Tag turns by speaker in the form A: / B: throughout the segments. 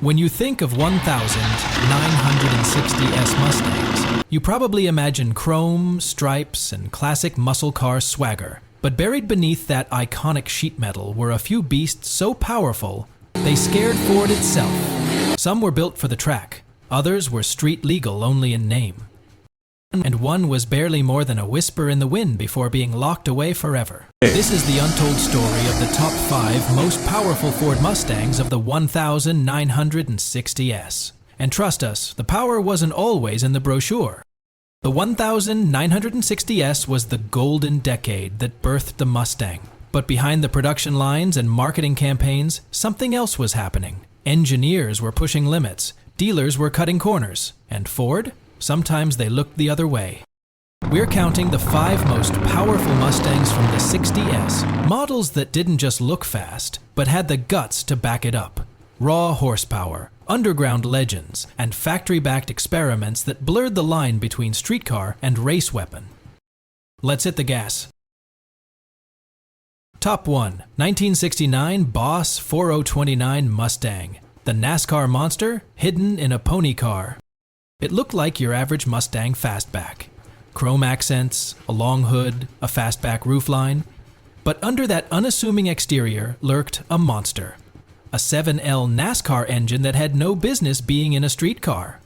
A: When you think of 1,960S Mustangs, you probably imagine chrome, stripes, and classic muscle car swagger. But buried beneath that iconic sheet metal were a few beasts so powerful, they scared Ford itself. Some were built for the track, others were street legal only in name. And one was barely more than a whisper in the wind before being locked away forever. This is the untold story of the top 5 most powerful Ford Mustangs of the 1960S. And trust us, the power wasn't always in the brochure. The 1960S was the golden decade that birthed the Mustang. But behind the production lines and marketing campaigns, something else was happening. Engineers were pushing limits, dealers were cutting corners, and Ford? Sometimes they looked the other way. We're counting the 5 most powerful Mustangs from the 60S, models that didn't just look fast, but had the guts to back it up. Raw horsepower, underground legends, and factory-backed experiments that blurred the line between streetcar and race weapon. Let's hit the gas. Top 1. 1969 Boss 4029 Mustang. The NASCAR monster hidden in a pony car. It looked like your average Mustang fastback. Chrome accents, a long hood, a fastback roofline. But under that unassuming exterior lurked a monster. A 7L NASCAR engine that had no business being in a street car.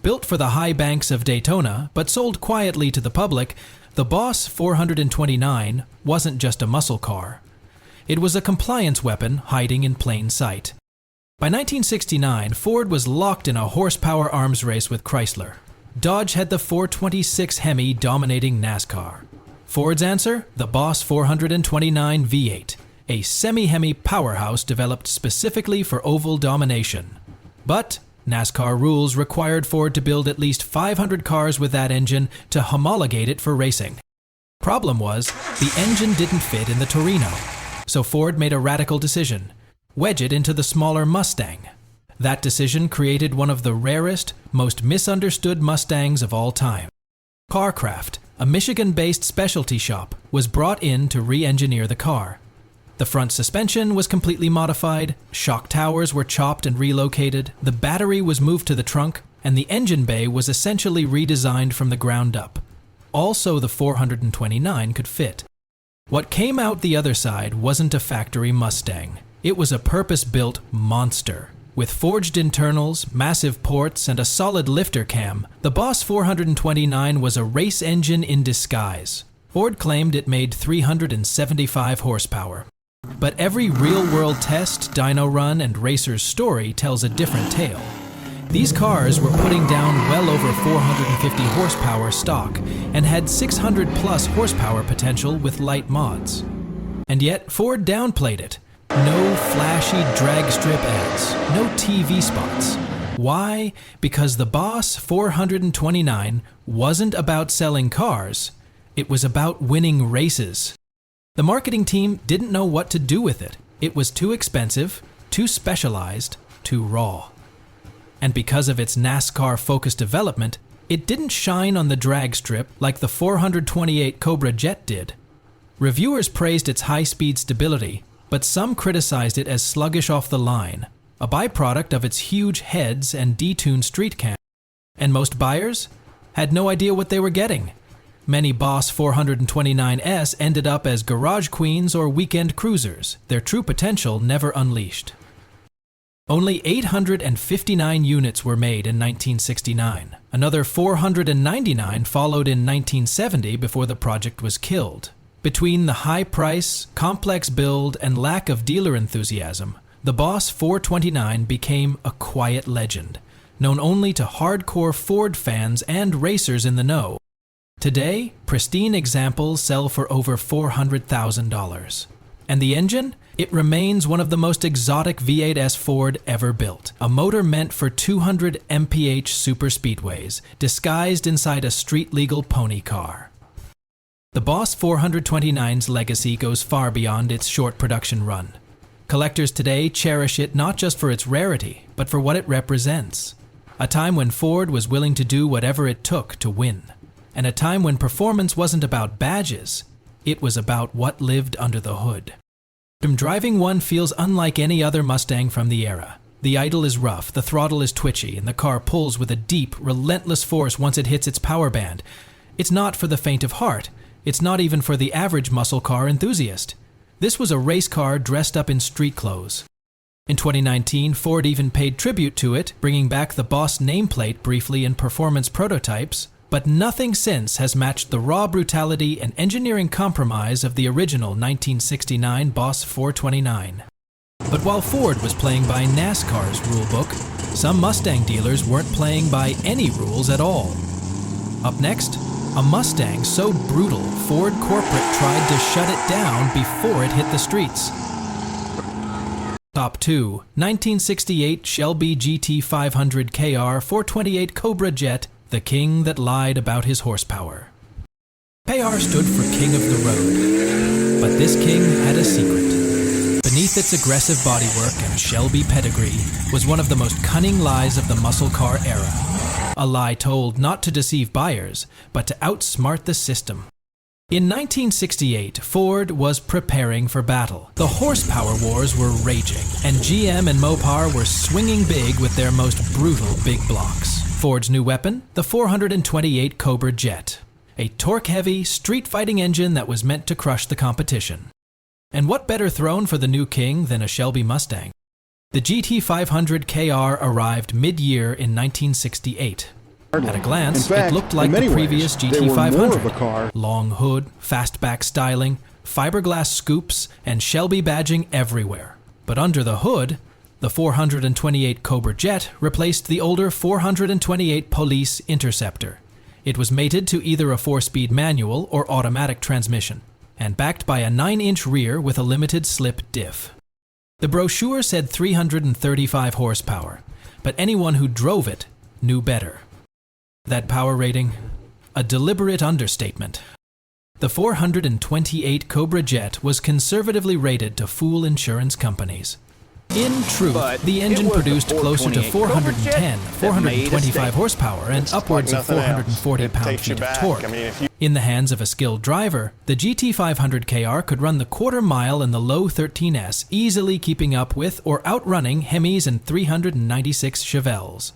A: Built for the high banks of Daytona, but sold quietly to the public, the Boss 429 wasn't just a muscle car. It was a compliance weapon hiding in plain sight. By 1969, Ford was locked in a horsepower arms race with Chrysler. Dodge had the 426 Hemi dominating NASCAR. Ford's answer? The Boss 429 V8, a semi-Hemi powerhouse developed specifically for oval domination. But NASCAR rules required Ford to build at least 500 cars with that engine to homologate it for racing. Problem was, the engine didn't fit in the Torino. So Ford made a radical decision. Wedge it into the smaller Mustang. That decision created one of the rarest, most misunderstood Mustangs of all time. Carcraft, a Michigan-based specialty shop, was brought in to re-engineer the car. The front suspension was completely modified, shock towers were chopped and relocated, the battery was moved to the trunk, and the engine bay was essentially redesigned from the ground up. Also, the 429 could fit. What came out the other side wasn't a factory Mustang. It was a purpose-built monster. With forged internals, massive ports, and a solid lifter cam, the Boss 429 was a race engine in disguise. Ford claimed it made 375 horsepower. But every real-world test, dyno run, and racer's story tells a different tale. These cars were putting down well over 450 horsepower stock and had 600-plus horsepower potential with light mods. And yet, Ford downplayed it. No flashy drag strip ads, no TV spots. Why? Because the Boss 429 wasn't about selling cars, it was about winning races. The marketing team didn't know what to do with it. It was too expensive, too specialized, too raw. And because of its NASCAR-focused development, it didn't shine on the drag strip like the 428 Cobra Jet did. Reviewers praised its high-speed stability, but some criticized it as sluggish off the line, a byproduct of its huge heads and detuned street cam. And most buyers had no idea what they were getting. Many Boss 429S ended up as garage queens or weekend cruisers, their true potential never unleashed. Only 859 units were made in 1969. Another 499 followed in 1970 before the project was killed. Between the high price, complex build, and lack of dealer enthusiasm, the Boss 429 became a quiet legend, known only to hardcore Ford fans and racers in the know. Today, pristine examples sell for over $400,000. And the engine? It remains one of the most exotic V8S Ford ever built, a motor meant for 200 mph superspeedways, disguised inside a street-legal pony car. The Boss 429's legacy goes far beyond its short production run. Collectors today cherish it not just for its rarity, but for what it represents. A time when Ford was willing to do whatever it took to win. And a time when performance wasn't about badges, it was about what lived under the hood. Driving one feels unlike any other Mustang from the era. The idle is rough, the throttle is twitchy, and the car pulls with a deep, relentless force once it hits its power band. It's not for the faint of heart. It's not even for the average muscle car enthusiast. This was a race car dressed up in street clothes. In 2019, Ford even paid tribute to it, bringing back the Boss nameplate briefly in performance prototypes, but nothing since has matched the raw brutality and engineering compromise of the original 1969 Boss 429. But while Ford was playing by NASCAR's rulebook, some Mustang dealers weren't playing by any rules at all. Up next, a Mustang so brutal, Ford corporate tried to shut it down before it hit the streets. Top 2. 1968 Shelby GT350R 428 Cobra Jet, the king that lied about his horsepower. KR stood for king of the road, but this king had a secret. Beneath its aggressive bodywork and Shelby pedigree was one of the most cunning lies of the muscle car era. A lie told not to deceive buyers, but to outsmart the system. In 1968, Ford was preparing for battle. The horsepower wars were raging, and GM and Mopar were swinging big with their most brutal big blocks. Ford's new weapon? The 428 Cobra Jet, a torque-heavy, street-fighting engine that was meant to crush the competition. And what better throne for the new king than a Shelby Mustang? The GT350R arrived mid-year in 1968. At a glance, it looked like the previous GT500. Long hood, fastback styling, fiberglass scoops, and Shelby badging everywhere. But under the hood, the 428 Cobra Jet replaced the older 428 Police Interceptor. It was mated to either a 4-speed manual or automatic transmission, and backed by a 9-inch rear with a limited slip diff. The brochure said 335 horsepower, but anyone who drove it knew better. That power rating? A deliberate understatement. The 428 Cobra Jet was conservatively rated to fool insurance companies. In truth, the engine produced closer to 410, 425 horsepower and upwards of 440 pound-feet of torque. In the hands of a skilled driver, the GT500KR could run the quarter mile in the low 13S, easily keeping up with or outrunning Hemis and 396 Chevelles.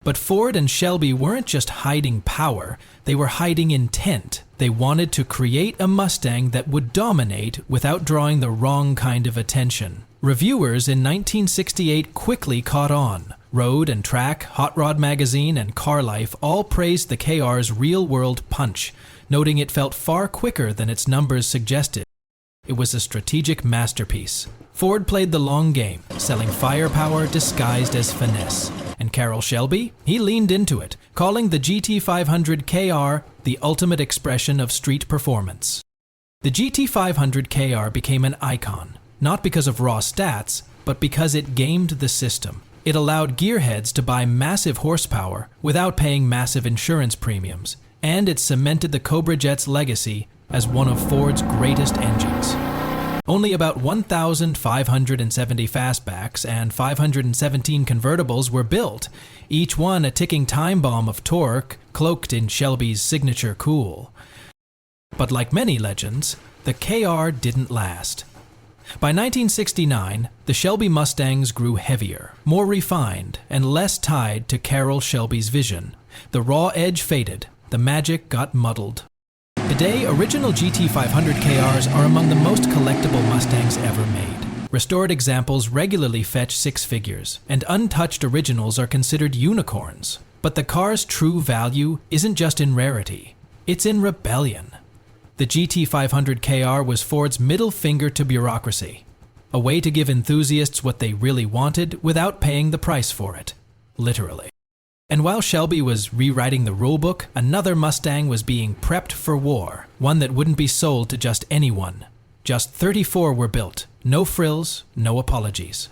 A: But Ford and Shelby weren't just hiding power, they were hiding intent. They wanted to create a Mustang that would dominate without drawing the wrong kind of attention. Reviewers in 1968 quickly caught on. Road and Track, Hot Rod Magazine, and Car Life all praised the KR's real-world punch, noting it felt far quicker than its numbers suggested. It was a strategic masterpiece. Ford played the long game, selling firepower disguised as finesse. And Carroll Shelby? He leaned into it, calling the GT500KR the ultimate expression of street performance. The GT500KR became an icon, not because of raw stats, but because it gamed the system. It allowed gearheads to buy massive horsepower without paying massive insurance premiums, and it cemented the Cobra Jet's legacy as one of Ford's greatest engines. Only about 1,570 fastbacks and 517 convertibles were built, each one a ticking time bomb of torque cloaked in Shelby's signature cool. But like many legends, the KR didn't last. By 1969, the Shelby Mustangs grew heavier, more refined, and less tied to Carroll Shelby's vision. The raw edge faded, the magic got muddled. Today, original GT500KRs are among the most collectible Mustangs ever made. Restored examples regularly fetch 6 figures, and untouched originals are considered unicorns. But the car's true value isn't just in rarity, it's in rebellion. The GT500KR was Ford's middle finger to bureaucracy, a way to give enthusiasts what they really wanted without paying the price for it, literally. And while Shelby was rewriting the rulebook, another Mustang was being prepped for war, one that wouldn't be sold to just anyone. Just 34 were built, no frills, no apologies.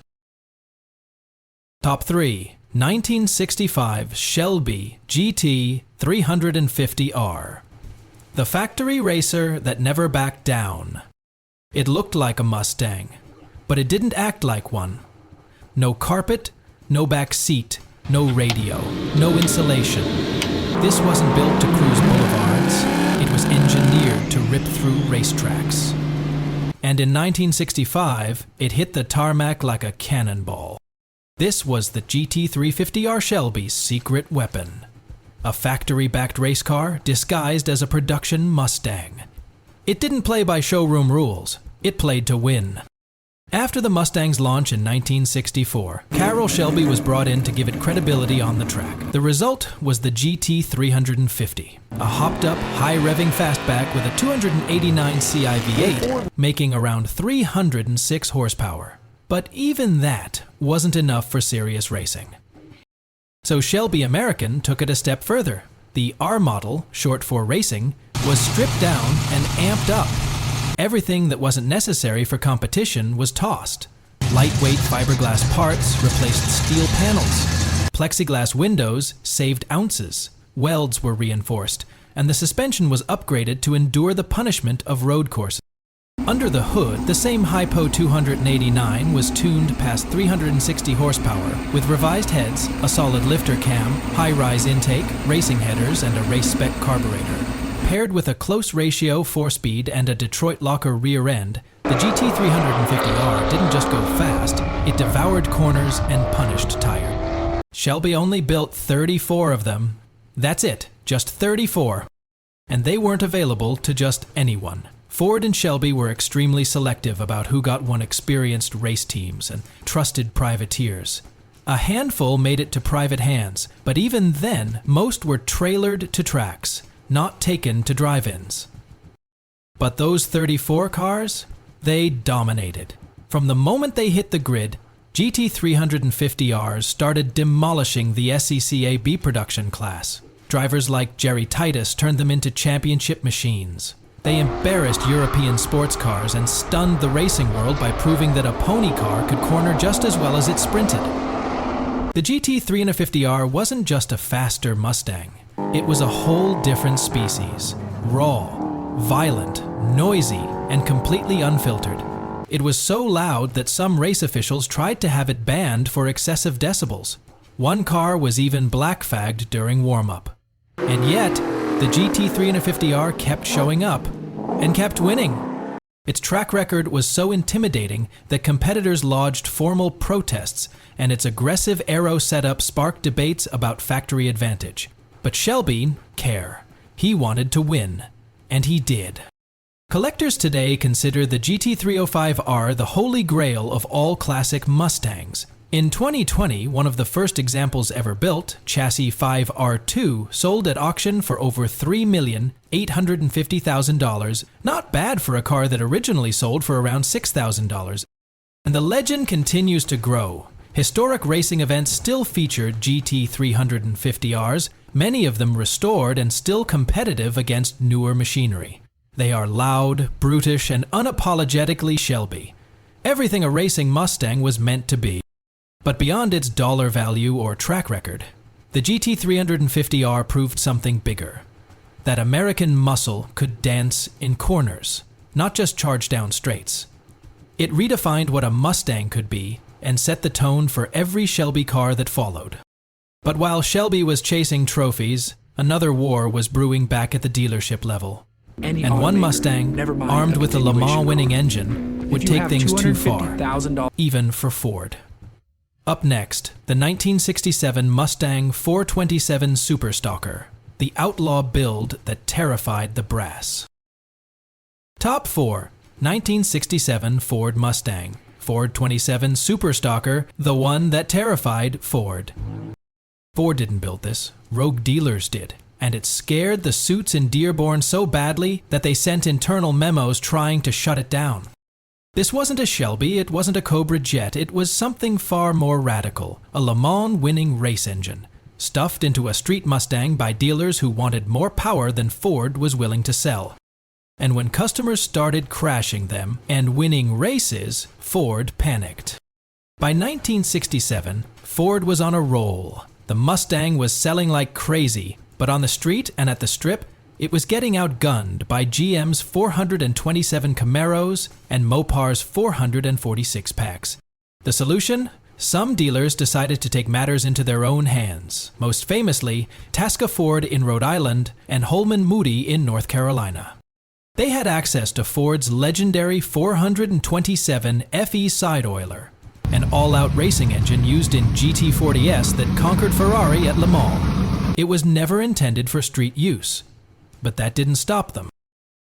A: Top 3. 1965 Shelby GT350R. The factory racer that never backed down. It looked like a Mustang, but it didn't act like one. No carpet, no back seat, no radio, no insulation. This wasn't built to cruise boulevards. It was engineered to rip through racetracks. And in 1965, it hit the tarmac like a cannonball. This was the GT350R Shelby's secret weapon. A factory-backed race car disguised as a production Mustang. It didn't play by showroom rules, it played to win. After the Mustang's launch in 1964, Carroll Shelby was brought in to give it credibility on the track. The result was the GT350, a hopped-up, high-revving fastback with a 289 CI V8, making around 306 horsepower. But even that wasn't enough for serious racing. So Shelby American took it a step further. The R model, short for racing, was stripped down and amped up. Everything that wasn't necessary for competition was tossed. Lightweight fiberglass parts replaced steel panels. Plexiglass windows saved ounces. Welds were reinforced, and the suspension was upgraded to endure the punishment of road courses. Under the hood, the same Hypo 289 was tuned past 360 horsepower with revised heads, a solid lifter cam, high-rise intake, racing headers, and a race-spec carburetor. Paired with a close ratio 4-speed and a Detroit locker rear end, the GT350R didn't just go fast, it devoured corners and punished tire. Shelby only built 34 of them. That's it, just 34. And they weren't available to just anyone. Ford and Shelby were extremely selective about who got won experienced race teams and trusted privateers. A handful made it to private hands, but even then, most were trailered to tracks, not taken to drive-ins. But those 34 cars, they dominated. From the moment they hit the grid, GT350Rs started demolishing the SCCA B production class. Drivers like Jerry Titus turned them into championship machines. They embarrassed European sports cars and stunned the racing world by proving that a pony car could corner just as well as it sprinted. The GT350R wasn't just a faster Mustang. It was a whole different species. Raw, violent, noisy, and completely unfiltered. It was so loud that some race officials tried to have it banned for excessive decibels. One car was even black-fagged during warm-up. And yet, the GT350R kept showing up and kept winning. Its track record was so intimidating that competitors lodged formal protests, and its aggressive aero setup sparked debates about factory advantage. But Shelby cared. He wanted to win, and he did. Collectors today consider the GT305R the holy grail of all classic Mustangs. In 2020, one of the first examples ever built, Chassis 5R2, sold at auction for over $3,850,000. Not bad for a car that originally sold for around $6,000. And the legend continues to grow. Historic racing events still feature GT350Rs, many of them restored and still competitive against newer machinery. They are loud, brutish, and unapologetically Shelby. Everything a racing Mustang was meant to be. But beyond its dollar value or track record, the GT350R proved something bigger. That American muscle could dance in corners, not just charge down straights. It redefined what a Mustang could be and set the tone for every Shelby car that followed. But while Shelby was chasing trophies, another war was brewing back at the dealership level. And one Mustang, armed with a Le Mans winning engine, would take things too far, even for Ford. Up next, the 1967 Mustang 427 Superstalker, the outlaw build that terrified the brass. Top 4. 1967 Ford Mustang, Ford 27 Superstalker, the one that terrified Ford. Ford didn't build this, rogue dealers did, and it scared the suits in Dearborn so badly that they sent internal memos trying to shut it down. This wasn't a Shelby, it wasn't a Cobra Jet, it was something far more radical, a Le Mans winning race engine, stuffed into a street Mustang by dealers who wanted more power than Ford was willing to sell. And when customers started crashing them and winning races, Ford panicked. By 1967, Ford was on a roll. The Mustang was selling like crazy, but on the street and at the strip, it was getting outgunned by GM's 427 Camaros and Mopar's 446 packs. The solution? Some dealers decided to take matters into their own hands, most famously Tasca Ford in Rhode Island and Holman Moody in North Carolina. They had access to Ford's legendary 427 FE side oiler, an all-out racing engine used in GT40S that conquered Ferrari at Le Mans. It was never intended for street use, but that didn't stop them.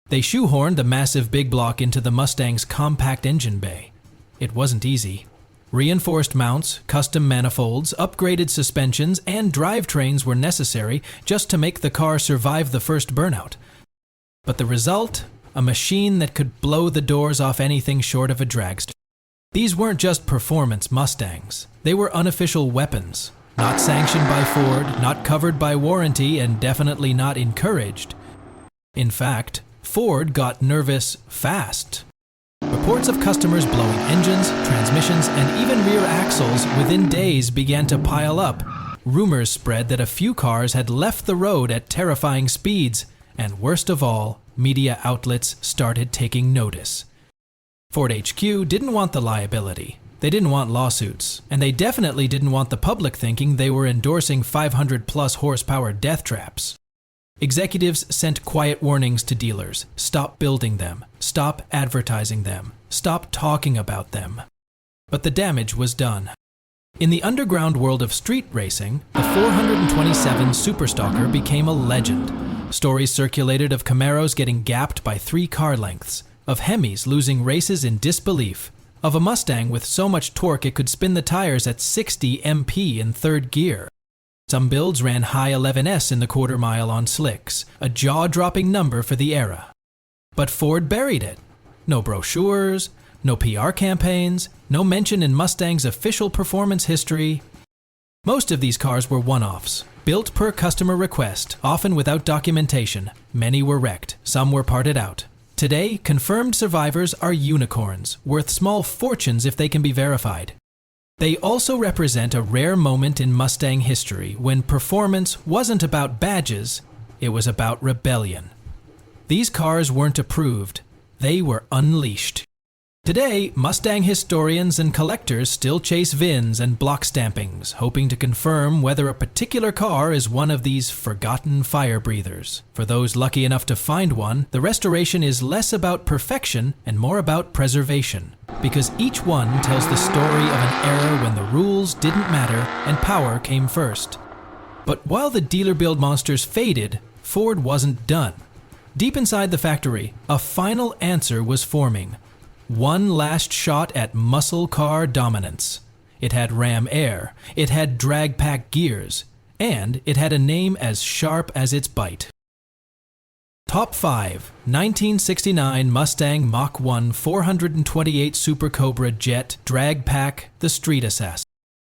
A: They shoehorned the massive big block into the Mustang's compact engine bay. It wasn't easy. Reinforced mounts, custom manifolds, upgraded suspensions, and drivetrains were necessary just to make the car survive the first burnout. But the result? A machine that could blow the doors off anything short of a dragster. These weren't just performance Mustangs. They were unofficial weapons, not sanctioned by Ford, not covered by warranty, and definitely not encouraged. In fact, Ford got nervous fast. Reports of customers blowing engines, transmissions, and even rear axles within days began to pile up. Rumors spread that a few cars had left the road at terrifying speeds, and worst of all, media outlets started taking notice. Ford HQ didn't want the liability. They didn't want lawsuits, and they definitely didn't want the public thinking they were endorsing 500-plus horsepower death traps. Executives sent quiet warnings to dealers. Stop building them. Stop advertising them. Stop talking about them. But the damage was done. In the underground world of street racing, the 427 Superstalker became a legend. Stories circulated of Camaros getting gapped by 3 car lengths, of Hemis losing races in disbelief, of a Mustang with so much torque it could spin the tires at 60 mph in third gear. Some builds ran high 11s in the quarter mile on slicks, a jaw-dropping number for the era. But Ford buried it. No brochures, no PR campaigns, no mention in Mustang's official performance history. Most of these cars were one-offs, built per customer request, often without documentation. Many were wrecked, some were parted out. Today, confirmed survivors are unicorns, worth small fortunes if they can be verified. They also represent a rare moment in Mustang history when performance wasn't about badges, it was about rebellion. These cars weren't approved, they were unleashed. Today, Mustang historians and collectors still chase VINs and block stampings, hoping to confirm whether a particular car is one of these forgotten fire breathers. For those lucky enough to find one, the restoration is less about perfection and more about preservation, because each one tells the story of an era when the rules didn't matter and power came first. But while the dealer-build monsters faded, Ford wasn't done. Deep inside the factory, a final answer was forming. One last shot at muscle car dominance. It had ram air, it had drag pack gears, and it had a name as sharp as its bite. Top 5. 1969 Mustang Mach 1 428 Super Cobra Jet Drag Pack, the Street Assassin.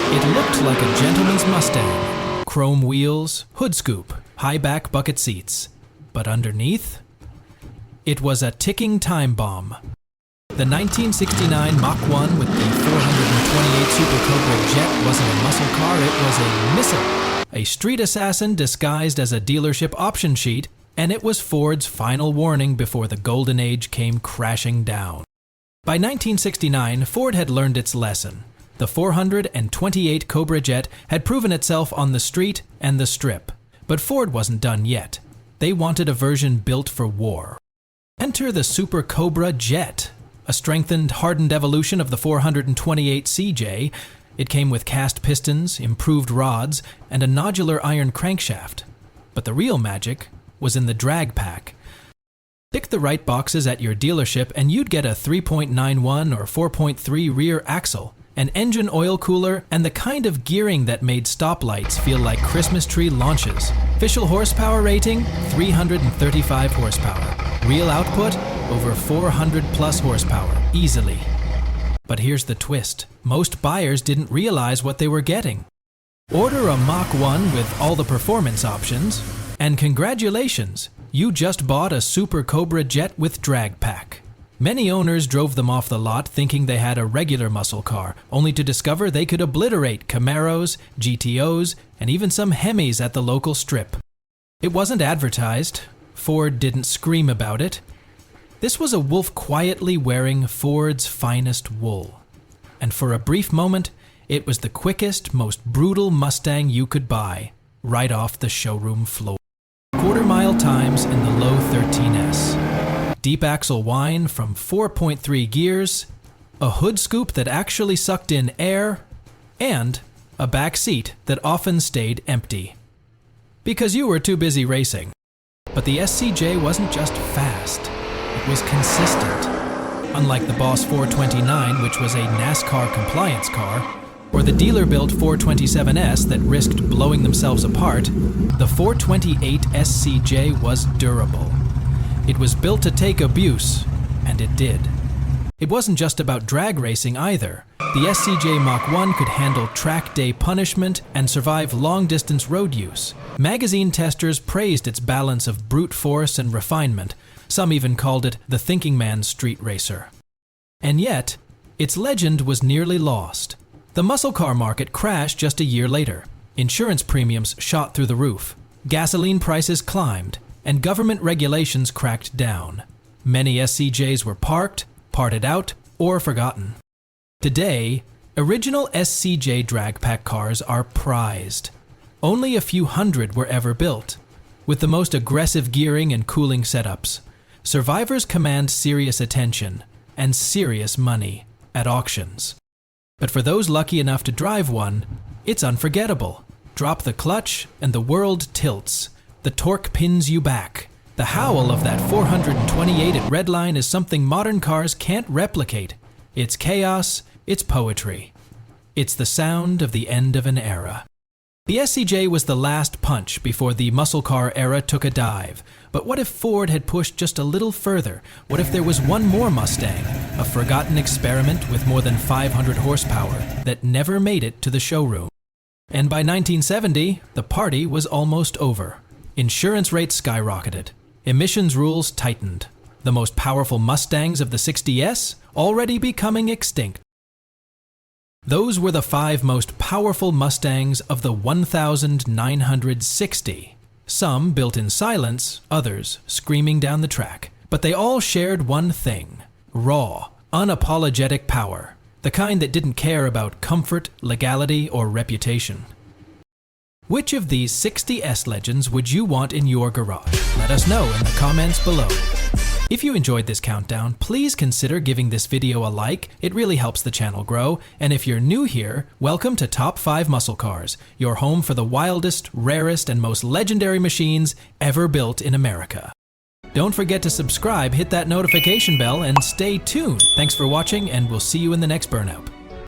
A: It looked like a gentleman's Mustang. Chrome wheels, hood scoop, high back bucket seats. But underneath? It was a ticking time bomb. The 1969 Mach 1 with the 428 Super Cobra Jet wasn't a muscle car, it was a missile. A street assassin disguised as a dealership option sheet, and it was Ford's final warning before the golden age came crashing down. By 1969, Ford had learned its lesson. The 428 Cobra Jet had proven itself on the street and the strip. But Ford wasn't done yet. They wanted a version built for war. Enter the Super Cobra Jet. A strengthened, hardened evolution of the 428 CJ, it came with cast pistons, improved rods, and a nodular iron crankshaft. But the real magic was in the drag pack. Pick the right boxes at your dealership and you'd get a 3.91 or 4.3 rear axle, an engine oil cooler, and the kind of gearing that made stoplights feel like Christmas tree launches. Official horsepower rating, 335 horsepower. Real output, over 400 plus horsepower, easily. But here's the twist. Most buyers didn't realize what they were getting. Order a Mach 1 with all the performance options, and congratulations, you just bought a Super Cobra Jet with drag pack. Many owners drove them off the lot thinking they had a regular muscle car, only to discover they could obliterate Camaros, GTOs, and even some Hemis at the local strip. It wasn't advertised. Ford didn't scream about it. This was a wolf quietly wearing Ford's finest wool. And for a brief moment, it was the quickest, most brutal Mustang you could buy, right off the showroom floor. Quarter-mile times in the low 13s. Deep axle whine from 4.3 gears, a hood scoop that actually sucked in air, and a back seat that often stayed empty. Because you were too busy racing. But the SCJ wasn't just fast, it was consistent. Unlike the Boss 429, which was a NASCAR compliance car, or the dealer-built 427S that risked blowing themselves apart, the 428 SCJ was durable. It was built to take abuse, and it did. It wasn't just about drag racing either. The SCJ Mach 1 could handle track day punishment and survive long-distance road use. Magazine testers praised its balance of brute force and refinement. Some even called it the thinking man's street racer. And yet, its legend was nearly lost. The muscle car market crashed just a year later. Insurance premiums shot through the roof. Gasoline prices climbed, and government regulations cracked down. Many SCJs were parked, parted out, or forgotten. Today, original SCJ drag pack cars are prized. Only a few hundred were ever built. With the most aggressive gearing and cooling setups, survivors command serious attention and serious money at auctions. But for those lucky enough to drive one, it's unforgettable. Drop the clutch and the world tilts. The torque pins you back. The howl of that 428 at Redline is something modern cars can't replicate. It's chaos, it's poetry. It's the sound of the end of an era. The SCJ was the last punch before the muscle car era took a dive. But what if Ford had pushed just a little further? What if there was one more Mustang, a forgotten experiment with more than 500 horsepower that never made it to the showroom? And by 1970, the party was almost over. Insurance rates skyrocketed. Emissions rules tightened. The most powerful Mustangs of the 60S already becoming extinct. Those were the 5 most powerful Mustangs of the 1960. Some built in silence, others screaming down the track. But they all shared one thing: raw, unapologetic power. The kind that didn't care about comfort, legality, or reputation. Which of these 60S legends would you want in your garage? Let us know in the comments below. If you enjoyed this countdown, please consider giving this video a like. It really helps the channel grow. And if you're new here, welcome to Top 5 Muscle Cars, your home for the wildest, rarest, and most legendary machines ever built in America. Don't forget to subscribe, hit that notification bell, and stay tuned. Thanks for watching, and we'll see you in the next burnout.